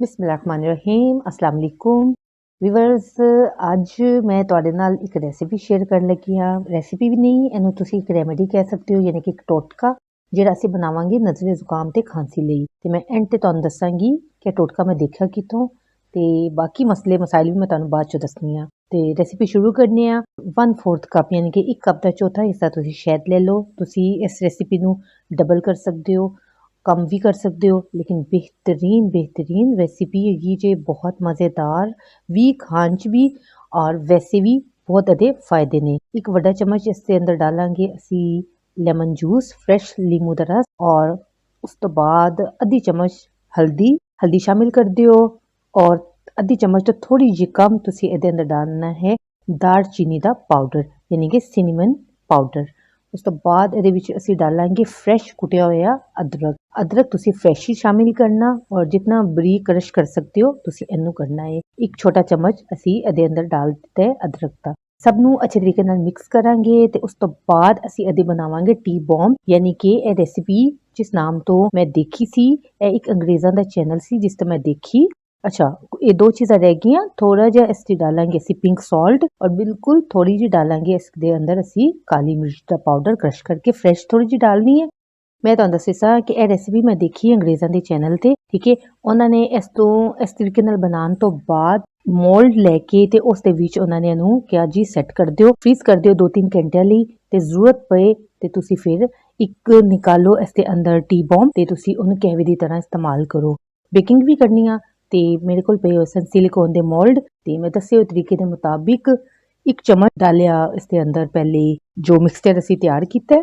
ਬਿਸਮਿल्लाहिर्रहमानिर्रहीम अस्सलाम वालेकुम ਵੀਵਰਸ। ਅੱਜ ਮੈਂ ਤੁਹਾਡੇ ਨਾਲ ਇੱਕ ਰੈਸਿਪੀ ਸ਼ੇਅਰ ਕਰਨ ਲੱਗੀ ਹਾਂ। ਰੈਸਿਪੀ ਵੀ ਨਹੀਂ, ਇਹਨੂੰ ਤੁਸੀਂ ਇੱਕ ਰੈਮੇਡੀ ਕਹਿ ਸਕਦੇ ਹੋ, ਯਾਨੀ ਕਿ ਇੱਕ ਟੋਟਕਾ ਜਿਹੜਾ ਅਸੀਂ ਬਣਾਵਾਂਗੇ ਨਜ਼ਲੇ ਜ਼ੁਕਾਮ ਤੇ ਖਾਂਸੀ ਲਈ। ਤੇ ਮੈਂ ਐਂਡ ਤੇ ਤੁਹਾਨੂੰ ਦੱਸਾਂਗੀ ਕਿ ਟੋਟਕਾ ਮੈਂ ਦੇਖਿਆ ਕਿੱਥੋਂ, ਤੇ ਬਾਕੀ ਮਸਲੇ ਮਸਾਇਲ ਵੀ ਮੈਂ ਤੁਹਾਨੂੰ ਬਾਅਦ ਚ ਦੱਸਣੀ ਆ। ਤੇ ਰੈਸਿਪੀ ਸ਼ੁਰੂ ਕਰਨੀ ਆ। 1/4 ਕੱਪ ਯਾਨੀ ਕਿ 1 ਕੱਪ ਦਾ ਚੌਥਾ ਹਿੱਸਾ ਤੁਸੀਂ ਸ਼ਹਿਦ ਲੈ ਲਓ। ਤੁਸੀਂ ਇਸ ਰੈਸਿਪੀ ਨੂੰ ਡਬਲ ਕਰ ਸਕਦੇ ਹੋ, कम भी कर सकते हो, लेकिन बेहतरीन रेसिपी हैगी जे, बहुत मज़ेदार भी खान च भी और वैसे भी बहुत अदे फायदे ने। एक बड़ा चम्मच इसके अंदर डालांगे असी लेमन जूस, फ्रैश लीमू दा रस, और उस तो बाद अद्धी चम्मच हल्दी शामिल कर दियो, और अद्धी चम्मच तो थोड़ी जी कम तुसी इहदे अंदर डालना है दार चीनी का पाउडर यानी कि सिनेमन पाउडर। ਉਸ ਤੋਂ ਬਾਅਦ ਇਹਦੇ ਵਿੱਚ ਅਸੀਂ ਡਾਲਾਂਗੇ ਫਰੈਸ਼ ਕੁਟਿਆ ਹੋਇਆ ਅਦਰਕ ਤੁਸੀਂ ਫਰੈਸ਼ ਹੀ ਸ਼ਾਮਿਲ ਕਰਨਾ, ਔਰ ਜਿੰਨਾ ਬਰੀਕ ਕ੍ਰਸ਼ ਕਰ ਸਕਦੇ ਹੋ ਤੁਸੀਂ ਇਹਨੂੰ ਕਰਨਾ ਹੈ। ਇੱਕ ਛੋਟਾ ਚਮਚ ਅਸੀਂ ਇਹਦੇ ਅੰਦਰ ਡਾਲ ਦਿੱਤਾ ਹੈ ਅਦਰਕ ਦਾ। ਸਭ ਨੂੰ ਅੱਛੇ ਤਰੀਕੇ ਨਾਲ ਮਿਕਸ ਕਰਾਂਗੇ ਤੇ ਉਸ ਤੋਂ ਬਾਅਦ ਅਸੀਂ ਇਹਦੇ ਬਣਾਵਾਂਗੇ ਟੀ ਬੌਮ, ਯਾਨੀ ਕਿ ਇਹ ਰੈਸਿਪੀ ਜਿਸ ਨਾਮ ਤੋਂ ਮੈਂ ਦੇਖੀ ਸੀ, ਇਹ ਇੱਕ ਅੰਗਰੇਜ਼ਾਂ ਦਾ ਚੈਨਲ ਸੀ ਜਿਸ ਤੋਂ ਮੈਂ ਦੇਖੀ। अच्छा, ये दो चीज़ां रह गई। थोड़ा जिहा इस डालांगे असी पिंक सॉल्ट, और बिल्कुल थोड़ी जी डालांगे इसके अंदर असी काली मिर्च का पाउडर क्रश करके फ्रैश थोड़ी जी डालनी है। मैं तुहानू दस्सिया कि यह रेसिपी मैं देखी अंग्रेज़ों के चैनल ते, ठीक है। उन्होंने इस तरीके नाल बनाने तो बाद मोल्ड लैके ते उस दे विच उन्होंने इहनू कहा जी सैट कर दिओ, फ्रीज कर दिओ 2-3 घंटियां लई, ते जरूरत पे ते तुसी फिर एक निकालो इसके अंदर टी बॉम ते तुसी उहनू कैवी दी तरह इस्तेमाल करो। बेकिंग भी करनी आ ਤੇ ਮੇਰੇ ਕੋਲ ਪਏ ਹੋਏ ਸਨ ਸਿਲੀਕੋਨ ਦੇ ਮੋਲਡ, ਤੇ ਮੈਂ ਦੱਸੇ ਹੋਏ ਤਰੀਕੇ ਦੇ ਮੁਤਾਬਿਕ ਇੱਕ ਚਮਚ ਡਾਲਿਆ ਇਸ ਦੇ ਅੰਦਰ ਪਹਿਲੇ ਜੋ ਮਿਕਸਚਰ ਅਸੀਂ ਤਿਆਰ ਕੀਤਾ।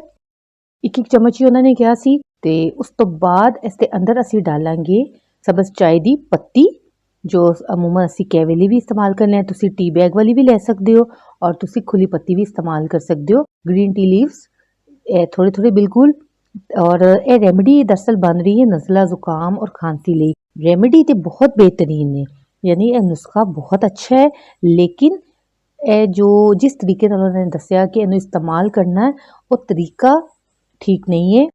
ਇੱਕ ਚਮਚ ਹੀ ਉਹਨਾਂ ਨੇ ਕਿਹਾ ਸੀ। ਤੇ ਉਸ ਤੋਂ ਬਾਅਦ ਇਸ ਦੇ ਅੰਦਰ ਅਸੀਂ ਡਾਲਾਂਗੇ ਸਬਜ਼ ਚਾय ਦੀ ਪੱਤੀ, ਜੋ ਅਮੂਮਨ ਅਸੀਂ ਕੈਵੇ ਲਈ ਵੀ ਇਸਤੇਮਾਲ ਕਰਨੇ ਆ। ਤੁਸੀਂ ਟੀ ਬੈਗ ਵਾਲੀ ਵੀ ਲੈ ਸਕਦੇ ਹੋ, ਔਰ ਤੁਸੀਂ ਖੁੱਲੀ ਪੱਤੀ ਵੀ ਇਸਤੇਮਾਲ ਕਰ ਸਕਦੇ ਹੋ। ग्रीन टी लीव्स थोड़े थोड़े बिल्कुल। और ये रेमेडी दरअसल बन रही है नज़ला जुकाम और खांसी ਲਈ। रेमेडी तो बहुत बेहतरीन है, यानी यह नुस्खा बहुत अच्छा है, लेकिन ਇਹ ਜੋ ਜਿਸ ਤਰੀਕੇ ਨਾਲ ਉਹਨਾਂ ਨੇ ਦੱਸਿਆ ਕਿ ਇਹਨੂੰ ਇਸਤੇਮਾਲ ਕਰਨਾ ਹੈ, ਉਹ ਤਰੀਕਾ ਠੀਕ ਨਹੀਂ ਹੈ।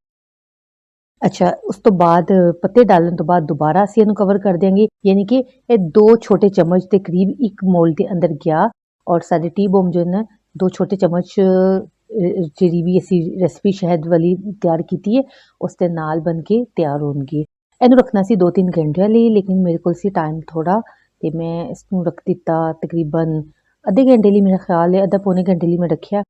ਅੱਛਾ, ਉਸ ਤੋਂ ਬਾਅਦ ਪੱਤੇ ਡਾਲਣ ਤੋਂ ਬਾਅਦ ਦੁਬਾਰਾ ਅਸੀਂ ਇਹਨੂੰ ਕਵਰ ਕਰ ਦਿਆਂਗੇ, ਯਾਨੀ ਕਿ ਇਹ 2 ਛੋਟੇ ਚਮਚ ਦੇ ਕਰੀਬ ਇੱਕ ਮੋਲ ਦੇ ਅੰਦਰ ਗਿਆ, ਔਰ ਸਾਡੇ ਟੀ ਬੋਮ ਜੋ ਨਾ 2 ਛੋਟੇ ਚਮਚ ਜਿਹੜੀ ਵੀ ਅਸੀਂ ਰੈਸਪੀ ਸ਼ਹਿਦ ਵਾਲੀ ਤਿਆਰ ਕੀਤੀ ਹੈ ਉਸ ਦੇ ਨਾਲ ਬਣ ਕੇ ਤਿਆਰ ਹੋਣਗੇ। ਇਹਨੂੰ ਰੱਖਣਾ ਸੀ 2-3 ਘੰਟਿਆਂ ਲਈ, ਲੇਕਿਨ ਮੇਰੇ ਕੋਲ ਸੀ ਟਾਈਮ ਥੋੜਾ, ਤੇ ਮੈਂ ਇਸ ਨੂੰ ਰੱਖ ਦਿੱਤਾ ਤਕਰੀਬਨ ਅੱਧੇ ਘੰਟੇ ਲਈ। ਮੇਰਾ ਖਿਆਲ ਹੈ ਅੱਧਾ ਪੌਣੇ ਘੰਟੇ ਲਈ ਮੈਂ ਰੱਖਿਆ।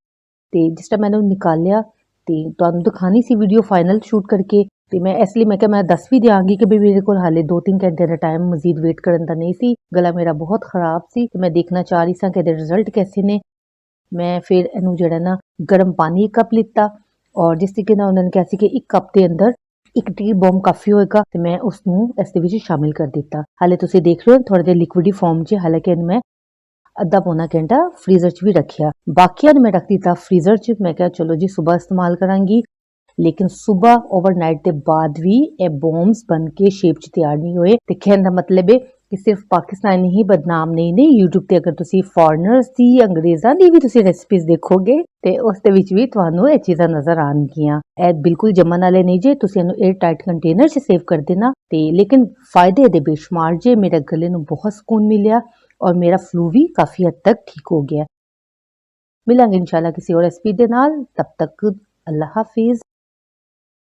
ਤੇ ਜਿਸ ਟਾਈਮ ਮੈਨੂੰ ਨਿਕਾਲਿਆ ਤੇ ਤੁਹਾਨੂੰ ਦਿਖਾਣੀ ਸੀ ਵੀਡੀਓ ਫਾਈਨਲ ਸ਼ੂਟ ਕਰਕੇ, ਤੇ ਮੈਂ ਇਸ ਲਈ ਮੈਂ ਕਿਹਾ ਮੈਂ ਦੱਸ ਵੀ ਦਿਆਂਗੀ ਕਿ ਵੀ ਮੇਰੇ ਕੋਲ ਹਾਲੇ 2-3 ਘੰਟੇ ਦਾ ਟਾਈਮ ਮਜ਼ੀਦ ਵੇਟ ਕਰਨ ਦਾ ਨਹੀਂ ਸੀ। ਗਲਾ ਮੇਰਾ ਬਹੁਤ ਖਰਾਬ ਸੀ ਤੇ ਮੈਂ ਦੇਖਣਾ ਚਾਹ ਰਹੀ ਸਾਂ ਕਿ ਇਹਦੇ ਰਿਜ਼ਲਟ ਕੈਸੇ ਨੇ। ਮੈਂ ਫਿਰ ਇਹਨੂੰ ਜਿਹੜਾ ਨਾ ਗਰਮ ਪਾਣੀ 1 ਕੱਪ ਲਿੱਤਾ, ਔਰ ਜਿਸ ਤਰੀਕੇ ਨਾਲ ਉਹਨਾਂ ਨੇ ਕਿਹਾ ਸੀ ਕਿ 1 ਕੱਪ ਦੇ ਅੰਦਰ 1 ਟੀ ਬੌਮ ਕਾਫੀ ਹੋਏਗਾ, ਤੇ ਮੈਂ ਉਸ ਨੂੰ ਇਸ ਦੇ ਵਿੱਚ ਸ਼ਾਮਿਲ ਕਰ ਦਿੱਤਾ। ਹਾਲੇ ਤੁਸੀਂ ਦੇਖ ਰਹੇ ਹੋ ਥੋੜੇ ਜਿਹਾ ਲਿਕਵਿਡੀ ਫਾਰਮ 'ਚ, ਹਾਲਾਂਕਿ ਇਹਨੂੰ ਮੈਂ ਅੱਧਾ ਪੌਣਾ ਘੰਟਾ ਫਰੀਜ਼ਰ 'ਚ ਵੀ ਰੱਖਿਆ। ਬਾਕੀਆਂ ਨੂੰ ਮੈਂ ਰੱਖ ਦਿੱਤਾ ਫਰੀਜ਼ਰ 'ਚ। ਮੈਂ ਕਿਹਾ ਚਲੋ ਜੀ ਸੁਬਾਹ ਇਸਤੇਮਾਲ ਕਰਾਂਗੀ, लेकिन सुबह ओवरनाइट के बाद भी ये बॉम्ब्स बन के शेप च तैयार नहीं होए। ते कहने का मतलब है कि सिर्फ पाकिस्तान ही बदनाम नहीं ने, यूट्यूब ते अगर तुसी फॉरनर्स दी अंग्रेज़ां दी भी तुसी रेसिपीज देखोगे ते उस दे विच भी तुहानू ये चीज़ां नजर आनगियां। ए बिल्कुल जमन वाले नहीं जे, तुसी इहनू एयर टाइट कंटेनर च सेव कर देना। ते लेकिन फायदे दे बेशुमार जे, मेरे गले नू बहुत सुकून मिलिया और मेरा फ्लू भी काफी हद तक ठीक हो गया। मिलांगे इंशाल्लाह किसी और रेसिपी दे नाल, तब तक अल्लाह हाफिज।